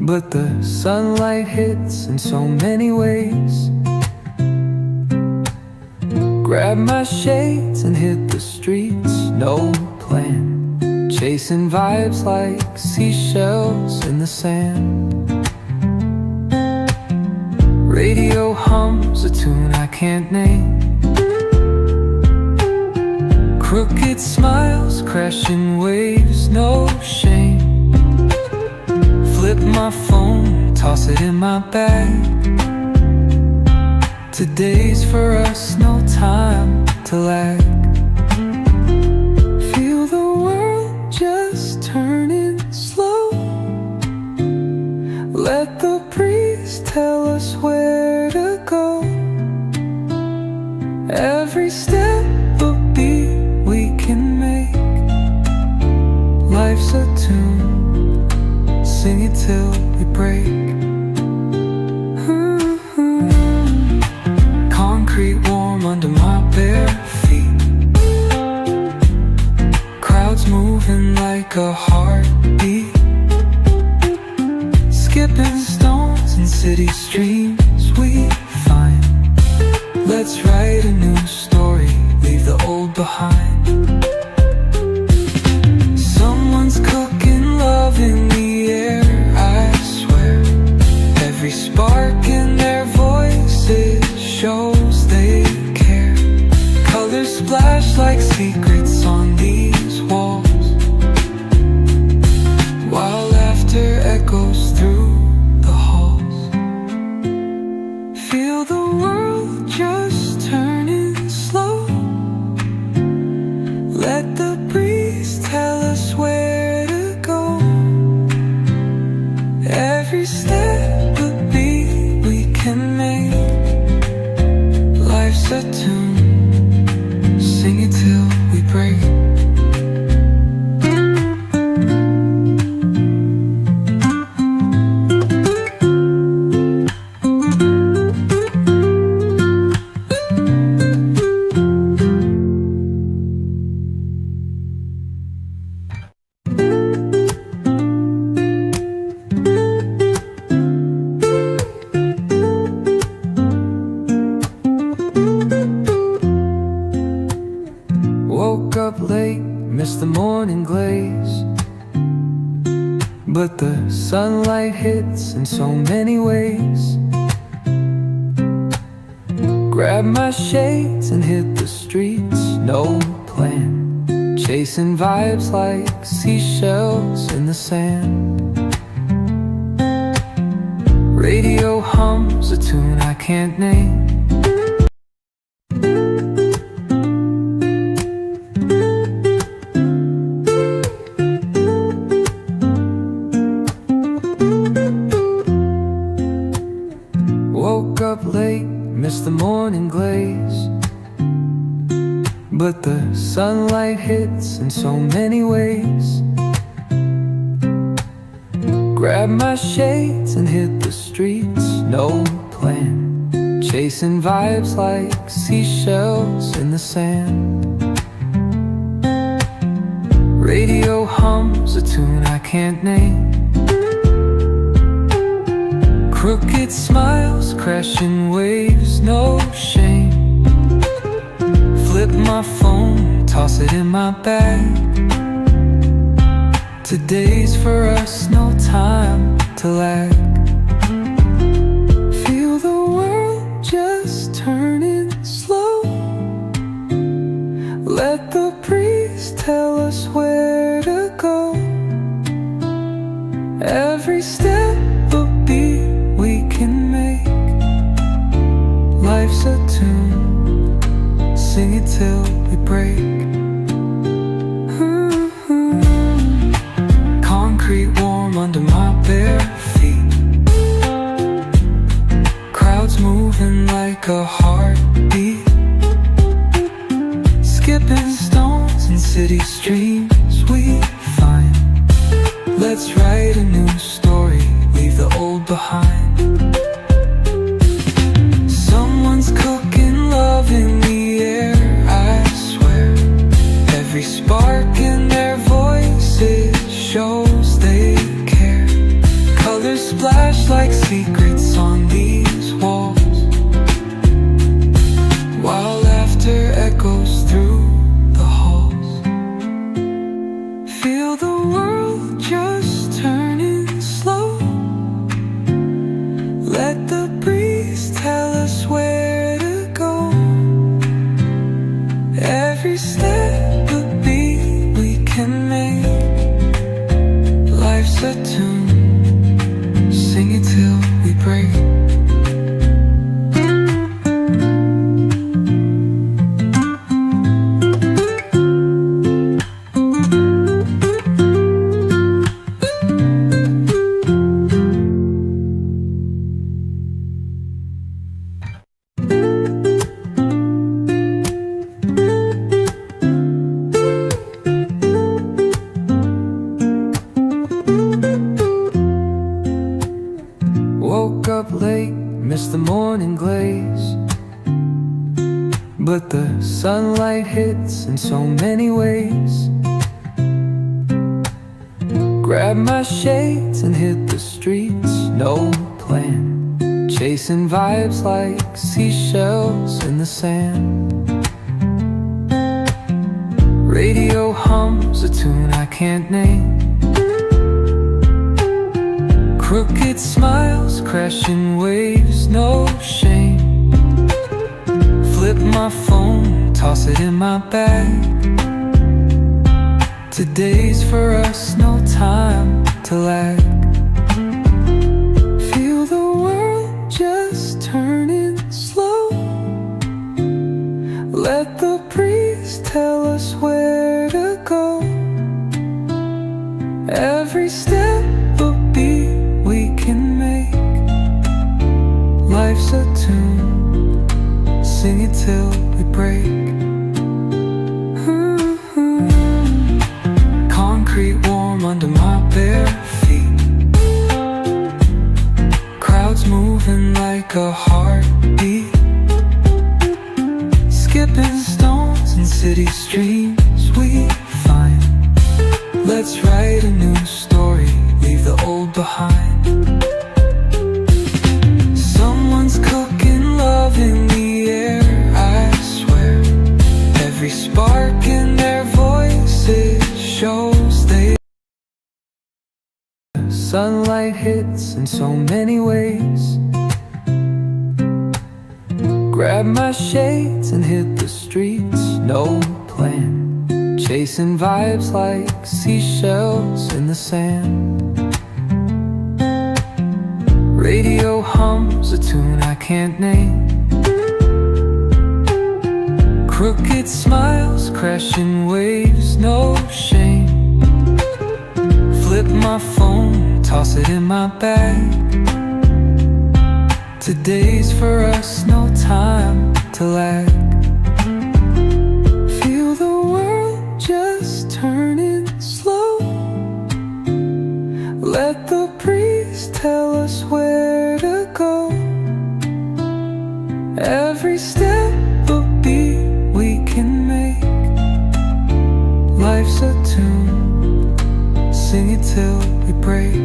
but the sunlight hits in so many ways. Grab my shades and hit the streets, no plan, chasing vibes like seashells in the sand. Radio hums a tune I can't name. Crooked smiles, crashing waves, no shame. Flip my phone, toss it in my bag. Today's for us, no time to lag. Feel the world just turning slow. Let the breeze tell us where to go. Every step a beat we can make. Life's a tune, sing it till we break. Concrete warm under my bare feet. Crowds moving like a heartbeat. Skipping stones in city streams we find. Let's write a new story, leave the old behind. Someone's cooking love in the air, I swear. Every spark in their voices shows they care. Colors splash like secrets on these walls, while laughter echoes through the halls. Feel the world just turning slow. Let the breeze tell us where to go. Every step a beat we can make. Life's a tune, sing it till we break. Woke up late, missed the morning glaze, but the sunlight hits in so many ways. Grab my shades and hit the streets, no plan, chasing vibes like seashells in the sand. Radio hums a tune I can't name. Woke up late, missed the morning glaze, but the sunlight hits in so many ways. Grab my shades and hit the streets, no plan, chasing vibes like seashells in the sand. Radio hums a tune I can't name. Crooked smiles, crashing waves, no shame. Flip my phone, toss it in my bag. Today's for us, no time to lag. Feel the world just turning slow. Let the breeze tell us where to go. Every step a beat we can make. Life's a tune, sing it till we break. Concrete warm under my bare feet. Crowds moving like a heartbeat. Skipping stones in city streams we find. Let's write a new story, leave the old behind. Someone's cooking love in the air, I swear. Every spark in their voices shows they care. Colors secrets on these walls, while laughter echoes through the halls. Feel the world just turning slow. Let the breeze tell us where to go. Every step a beat we can make. Life's a tune, sing it till we break. Woke up late, missed the morning glaze, but the sunlight hits in so many ways. Grabbed my shades and hit the streets, no plan, chasing vibes like seashells in the sand. Radio hums a tune I can't name. Crooked smiles, crashing waves, no shame. Flip my phone, toss it in my bag. Today's for us, no time to lag. Feel the world just turning slow. Let the breeze tell us where to go. Every step a beat we can make. Life's a tune, sing it till we break. Concrete warm under my bare feet. Crowds moving like a heartbeat. Skipping stones in city streams we find. Let's write a new story, leave the old behind. Someone's cooking love in the air, I swear. Every spark in their voices shows they. Sunlight hits in so many ways. Grab my shades and hit the streets, no plan, chasing vibes like seashells in the sand. Radio hums a tune I can't name. Crooked smiles, crashing waves, no shame. Flip my phone, toss it in my bag. Today's for us, no time to lag. Feel the world just turning slow. Let the breeze tell us where to go. Every step a beat we can make. Life's a tune, sing it till we break.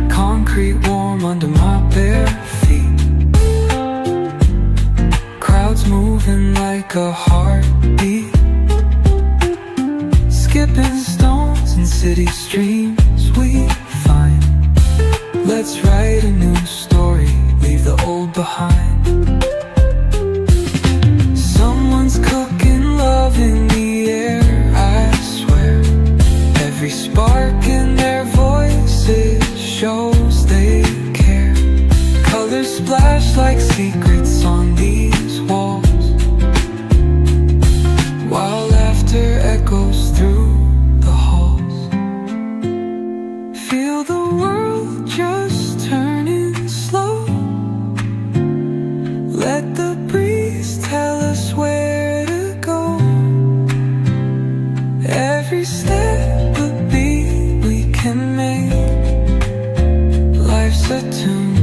Concrete warm under my bare feet. Crowds moving like a heartbeat. Skipping stones in city streams we find. Let's write a new story, leave the old behind. Someone's cooking love in the air, I swear. Every spark in their voices shows they care. Colors splash like secrets on these walls, while laughter echoes through the halls. Feel the world just turning slow. Let the breeze tell us where to go. Every step a beat we can make. Life's a tune,